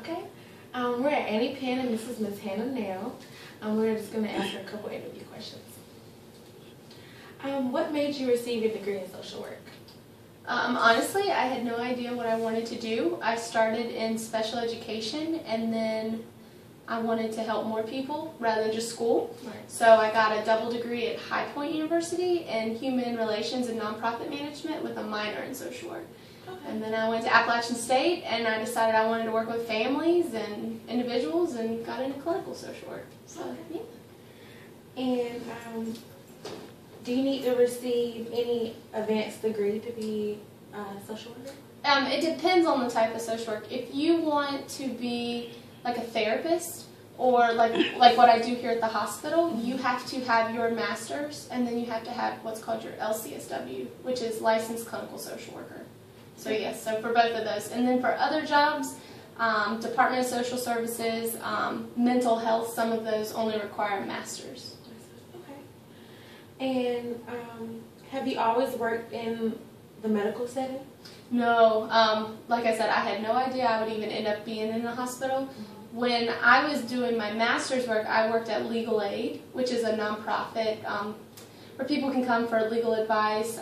Okay. We're at Annie Penn and this is Ms. Hannah now. We're just going to ask her a couple interview questions. What made you receive your degree in social work? Honestly, I had no idea what I wanted to do. I started in special education and then I wanted to help more people rather than just school. Right. So I got a double degree at High Point University in Human Relations and Nonprofit Management with a minor in social work. Okay. And then I went to Appalachian State and I decided I wanted to work with families and individuals and got into clinical social work. So, Okay. yeah. And do you need to receive any advanced degree to be a social worker? It depends on the type of social work. If you want to be like a therapist or like what I do here at the hospital, you have to have your master's and then you have to have what's called your LCSW, which is Licensed Clinical Social Worker. So yes, so for both of those. And then for other jobs, Department of Social Services, mental health, some of those only require a master's. Okay. And have you always worked in the medical setting? No, like I said, I had no idea I would even end up being in the hospital. When I was doing my master's work, I worked at Legal Aid, which is a nonprofit where people can come for legal advice,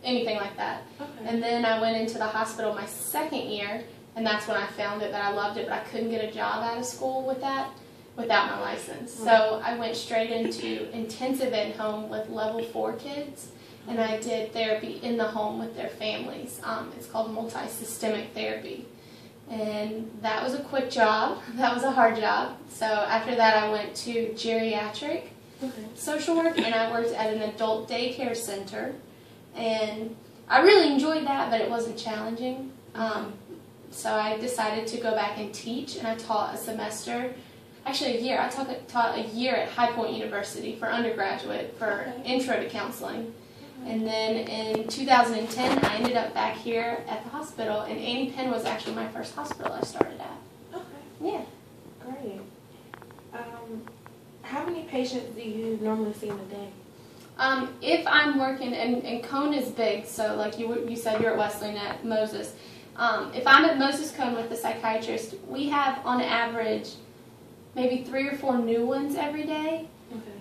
anything like that. Okay. And then I went into the hospital my second year, and that's when I found it that I loved it, but I couldn't get a job out of school with that without my license. So I went straight into intensive in-home with level 4 kids, and I did therapy in the home with their families. It's called multi-systemic therapy. And that was a quick job. That was a hard job. So after that I went to geriatric social work, and I worked at an adult daycare center. And I really enjoyed that, but it wasn't challenging. So I decided to go back and teach, and I taught a semester, actually a year. I taught a year at High Point University for undergraduate for intro to counseling. And then in 2010, I ended up back here at the hospital, and Annie Penn was actually my first hospital I started at. Okay. Yeah. Great. How many patients do you normally see in a day? If I'm working, and Cone is big, so like you said, you're at Wesleyan at Moses. If I'm at Moses Cone with the psychiatrist, we have on average maybe 3 or 4 new ones every day. Okay.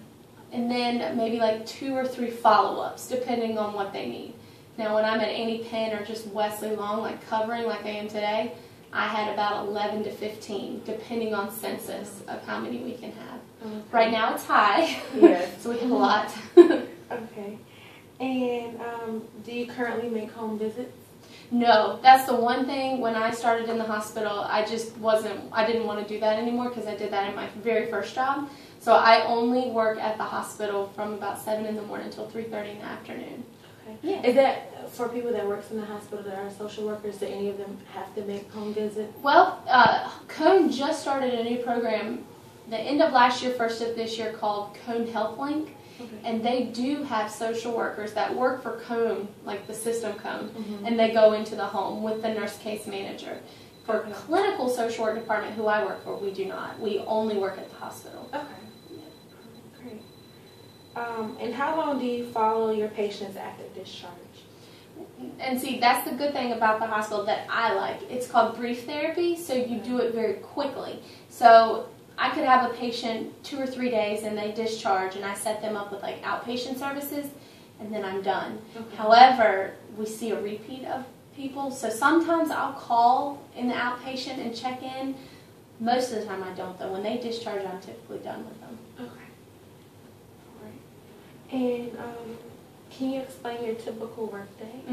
And then maybe like 2 or 3 follow-ups, depending on what they need. Now, when I'm at Annie Penn or just Wesley Long, like covering like I am today, I had about 11 to 15, depending on census of how many we can have. Okay. Right now it's high, Yes. so we have a lot. Okay. And do you currently make home visits? No, that's the one thing. When I started in the hospital, I didn't want to do that anymore because I did that in my very first job. So I only work at the hospital from about 7 in the morning until 3:30 in the afternoon. Okay. Yeah. Is that for people that works in the hospital that are social workers? Do any of them have to make home visits? Well, Cone just started a new program the end of last year, first of this year, called Cone HealthLink. Okay. And they do have social workers that work for Cone, like the system Cone, Mhm. and they go into the home with the nurse case manager. For Okay. clinical social work department, who I work for, we do not. We only work at the hospital. Okay. Great. And how long do you follow your patients after discharge? And see, that's the good thing about the hospital that I like. It's called brief therapy, so you do it very quickly. So I could have a patient 2 or 3 days and they discharge, and I set them up with like outpatient services, and then I'm done. Okay. However, we see a repeat of people, so sometimes I'll call in the outpatient and check in. Most of the time I don't, though. When they discharge, I'm typically done with them. Okay. All right. And can you explain your typical workday?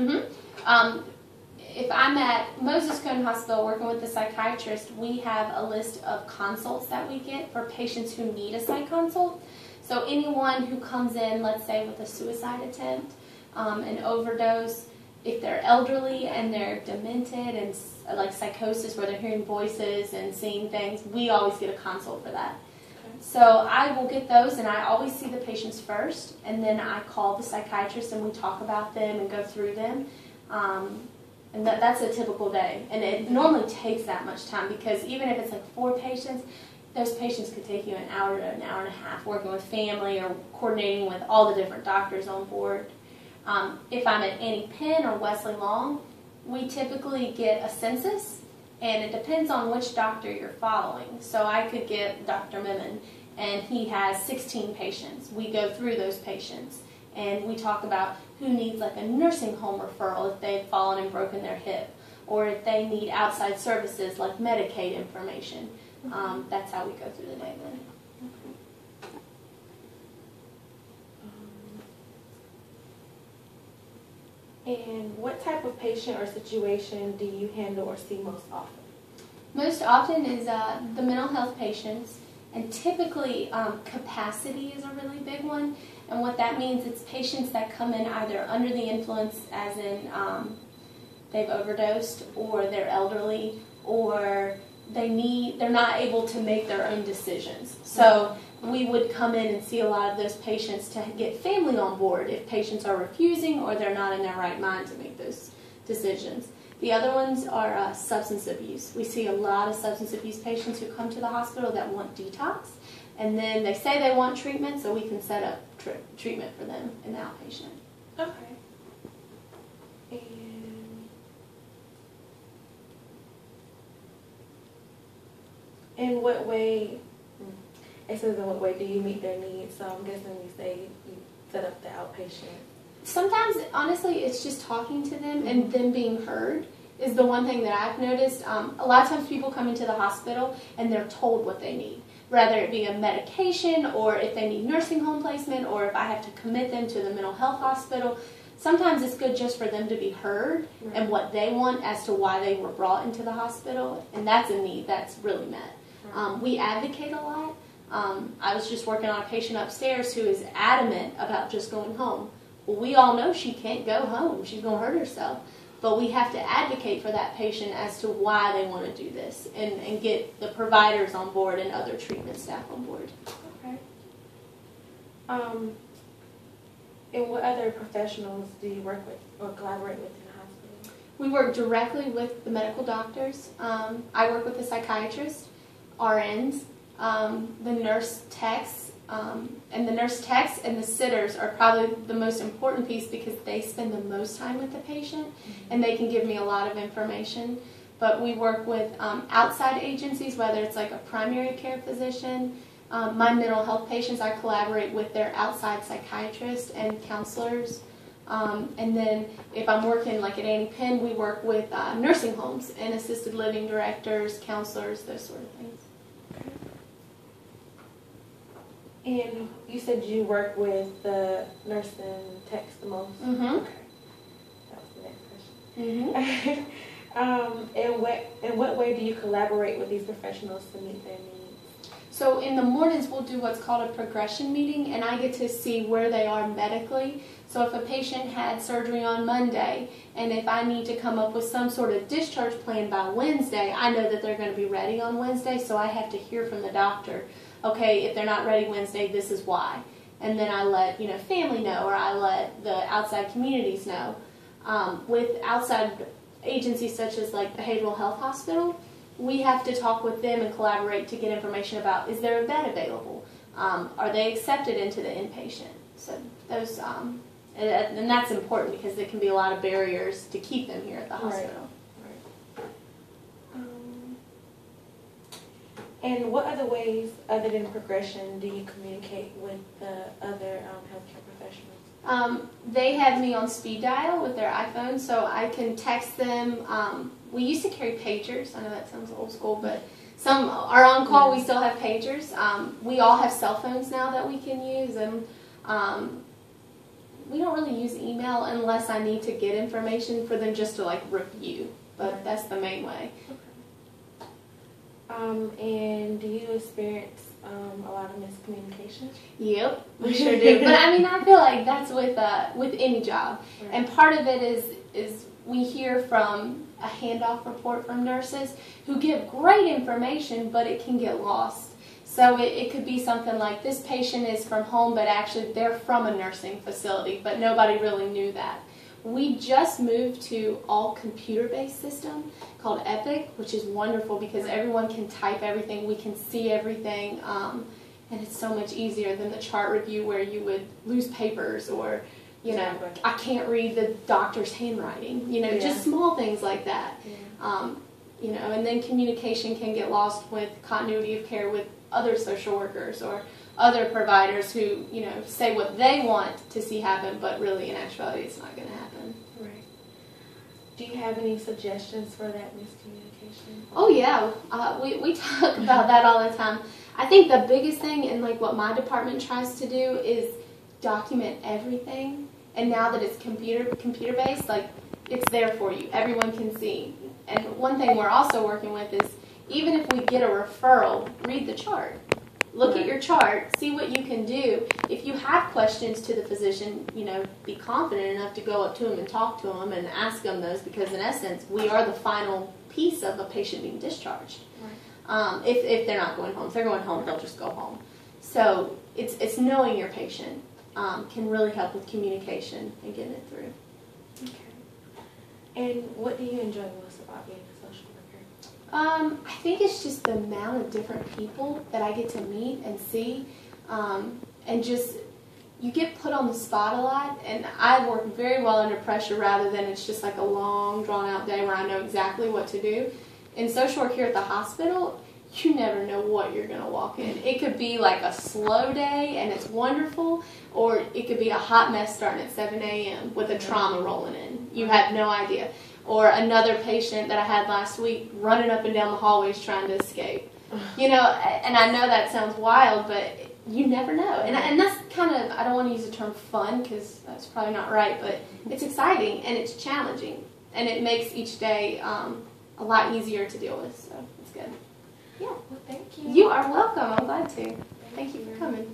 If I'm at Moses Cone Hospital working with the psychiatrist, we have a list of consults that we get for patients who need a psych consult. So anyone who comes in, let's say with a suicide attempt, an overdose, if they're elderly and they're demented and like psychosis where they're hearing voices and seeing things, we always get a consult for that. Okay. So I will get those, and I always see the patients first, and then I call the psychiatrist and we talk about them and go through them. And that's a typical day. And it normally takes that much time because even if it's like 4 patients, those patients could take you an hour to an hour and a half working with family or coordinating with all the different doctors on board. If I'm at Annie Penn or Wesley Long, we typically get a census, And it depends on which doctor you're following. So I could get Dr. Memon, and he has 16 patients. We go through those patients, and we talk about who needs like a nursing home referral if they've fallen and broken their hip, or if they need outside services like Medicaid information. That's how we go through the day then. And what type of patient or situation do you handle or see most often? Most often is the mental health patients, and typically capacity is a really big one. And what that means, it's patients that come in either under the influence, as in they've overdosed, or they're elderly, or they're not able to make their own decisions. So we would come in and see a lot of those patients to get family on board if patients are refusing or they're not in their right mind to make those decisions. The other ones are substance abuse. We see a lot of substance abuse patients who come to the hospital that want detox, and then they say they want treatment, so we can set up treatment for them in the outpatient. Okay. And in what way, it says in what way do you meet their needs? So I'm guessing you say you set up the outpatient. Sometimes, honestly, it's just talking to them and them being heard is the one thing that I've noticed. A lot of times people come into the hospital and they're told what they need, whether it be a medication or if they need nursing home placement or if I have to commit them to the mental health hospital. Sometimes it's good just for them to be heard and what they want as to why they were brought into the hospital, and that's a need that's really met. We advocate a lot. I was just working on a patient upstairs who is adamant about just going home. Well, we all know she can't go home. She's going to hurt herself. But we have to advocate for that patient as to why they want to do this and get the providers on board and other treatment staff on board. Okay. And what other professionals do you work with or collaborate with in the hospital? We work directly with the medical doctors. I work with the psychiatrist, RNs, the nurse techs, and the nurse techs and the sitters are probably the most important piece because they spend the most time with the patient and they can give me a lot of information. But we work with outside agencies, whether it's like a primary care physician. My mental health patients, I collaborate with their outside psychiatrists and counselors. And then if I'm working like at Annie Penn, we work with nursing homes and assisted living directors, counselors, those sort of things. And you said you work with the nurse and techs the most? Mm-hmm. Okay. That was the next question. Mm-hmm. In what way do you collaborate with these professionals to meet their needs? So in the mornings we'll do what's called a progression meeting, and I get to see where they are medically. So if a patient had surgery on Monday, and if I need to come up with some sort of discharge plan by Wednesday, I know that they're going to be ready on Wednesday, so I have to hear from the doctor, okay, if they're not ready Wednesday, this is why. And then I let family know, or I let the outside communities know. With outside agencies such as like Behavioral Health Hospital, we have to talk with them and collaborate to get information about, is there a bed available? Are they accepted into the inpatient? So those, and that's important because there can be a lot of barriers to keep them here at the hospital. Right. And what other ways, other than progression, do you communicate with the other healthcare professionals? They have me on speed dial with their iPhone, so I can text them. We used to carry pagers. I know that sounds old school, but some are on call. We still have pagers. We all have cell phones now that we can use, and we don't really use email unless I need to get information for them just to like review. But that's the main way. And do you experience a lot of miscommunication? Yep, we sure do. But I mean, I feel like that's with any job. Right. And part of it is we hear from a handoff report from nurses who give great information, but it can get lost. So it could be something like, this patient is from home, but actually they're from a nursing facility, but nobody really knew that. We just moved to all computer-based system called Epic, which is wonderful because everyone can type everything, we can see everything, and it's so much easier than the chart review where you would lose papers or, I can't read the doctor's handwriting, just small things like that. you know, and then communication can get lost with continuity of care with other social workers or other providers who, you know, say what they want to see happen, but really in actuality it's not going to happen. Right. Do you have any suggestions for that miscommunication? Oh yeah, we talk about that all the time. I think the biggest thing, and like what my department tries to do, is document everything. And now that it's computer based, like it's there for you. Everyone can see. And one thing we're also working with is, even if we get a referral, read the chart. Look at your chart, see what you can do. If you have questions to the physician, you know, be confident enough to go up to them and talk to them and ask them those, because in essence, we are the final piece of a patient being discharged. Right. If they're not going home. If they're going home, they'll just go home. So it's knowing your patient can really help with communication and getting it through. Okay. And what do you enjoy most about being a social worker? I think it's just the amount of different people that I get to meet and see, and just, you get put on the spot a lot, and I work very well under pressure rather than it's just like a long, drawn-out day where I know exactly what to do. In social work here at the hospital, you never know what you're going to walk in. It could be like a slow day and it's wonderful, or it could be a hot mess starting at 7 a.m. with a trauma rolling in. You have no idea. Or another patient that I had last week running up and down the hallways trying to escape. You know, and I know that sounds wild, but you never know. And that's kind of, I don't want to use the term fun because that's probably not right, but it's exciting and it's challenging. And it makes each day a lot easier to deal with, so it's good. Yeah. Well, thank you. You are welcome. I'm glad to. Thank you for coming.